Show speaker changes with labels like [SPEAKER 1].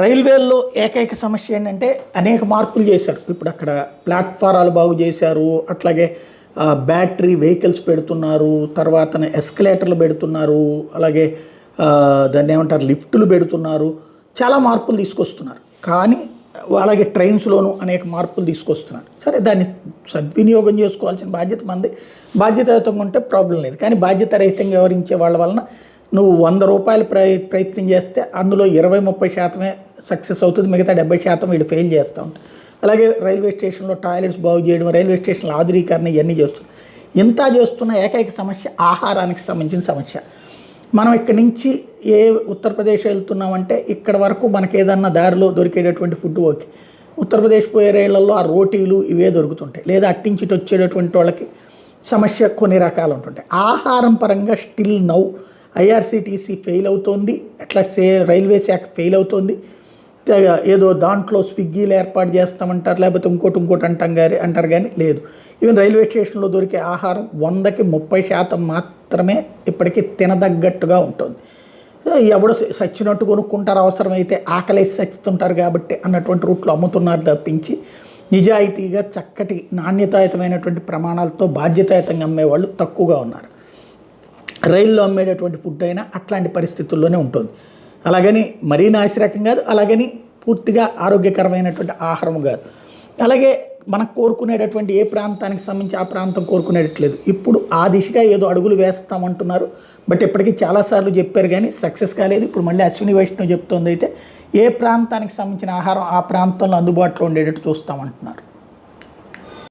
[SPEAKER 1] రైల్వేల్లో ఏకైక సమస్య ఏంటంటే అనేక మార్పులు చేశారు. ఇప్పుడు అక్కడ ప్లాట్ఫారాలు బాగు చేశారు, అట్లాగే బ్యాటరీ వెహికల్స్ పెడుతున్నారు, తర్వాత ఎస్కలేటర్లు పెడుతున్నారు, అలాగే దాన్ని ఏమంటారు లిఫ్టులు పెడుతున్నారు, చాలా మార్పులు తీసుకొస్తున్నారు. కానీ అలాగే ట్రైన్స్లోనూ అనేక మార్పులు తీసుకొస్తున్నారు. సరే, దాన్ని సద్వినియోగం చేసుకోవాల్సిన బాధ్యత మంది. బాధ్యతాయుతంగా ఉంటే ప్రాబ్లం లేదు. కానీ బాధ్యతారహితంగా వ్యవహరించే వాళ్ళ వలన నువ్వు 100 రూపాయలు ప్రయత్నం చేస్తే అందులో 20-30% సక్సెస్ అవుతుంది, మిగతా 70% వీడు ఫెయిల్ చేస్తూ ఉంటాడు. అలాగే రైల్వే స్టేషన్లో టాయిలెట్స్ బాగు చేయడం, రైల్వే స్టేషన్ల ఆధునీకరణ ఇవన్నీ చేస్తున్నారు. ఇంత చేస్తున్న ఏకైక సమస్య ఆహారానికి సంబంధించిన సమస్య. మనం ఇక్కడి నుంచి ఉత్తరప్రదేశ్ వెళ్తున్నామంటే ఇక్కడ వరకు మనకి ఏదన్నా దారిలో దొరికేటటువంటి ఫుడ్ ఓకే. ఉత్తరప్రదేశ్ పోయే రైళ్లలో ఆ రోటీలు ఇవే దొరుకుతుంటాయి. లేదా అట్టించి వచ్చేటటువంటి వాళ్ళకి సమస్య కొన్ని రకాలు ఉంటుంటాయి. ఆహారం పరంగా స్టిల్ నౌ ఐఆర్సిటీసీ ఫెయిల్ అవుతోంది, అట్లా రైల్వే శాఖ ఫెయిల్ అవుతోంది. ఏదో దాంట్లో స్విగ్గీలు ఏర్పాటు చేస్తామంటారు, లేకపోతే ఇంకోటి అంటారు కానీ లేదు. ఈవెన్ రైల్వే స్టేషన్లో దొరికే ఆహారం 100కి 30% మాత్రమే ఇప్పటికీ తినదగ్గట్టుగా ఉంటుంది. ఎవడో సచ్చినట్టు కొనుక్కుంటారు, అవసరమైతే ఆకలేసి సచ్చుతుంటారు కాబట్టి అన్నటువంటి రూట్లో అమ్ముతున్నారు తప్పించి నిజాయితీగా చక్కటి నాణ్యతాయుతమైనటువంటి ప్రమాణాలతో బాధ్యతాయుతంగా అమ్మేవాళ్ళు తక్కువగా ఉన్నారు. రైల్లో అమ్మేటటువంటి ఫుడ్ అయినా అట్లాంటి పరిస్థితుల్లోనే ఉంటుంది. అలాగని మరీ నాసిరకం కాదు, అలాగని పూర్తిగా ఆరోగ్యకరమైనటువంటి ఆహారం కాదు. అలాగే మనకు కోరుకునేటటువంటి ఏ ప్రాంతానికి సంబంధించి ఆ ప్రాంతం కోరుకునేటట్లేదు. ఇప్పుడు ఆ దిశగా ఏదో అడుగులు వేస్తామంటున్నారు, బట్ ఇప్పటికీ చాలాసార్లు చెప్పారు కానీ సక్సెస్ కాలేదు. ఇప్పుడు మళ్ళీ అశ్విని వైష్ణవ్ చెప్తోంది అయితే ఏ ప్రాంతానికి సంబంధించిన ఆహారం ఆ ప్రాంతంలో అందుబాటులో ఉండేటట్టు చూస్తామంటున్నారు.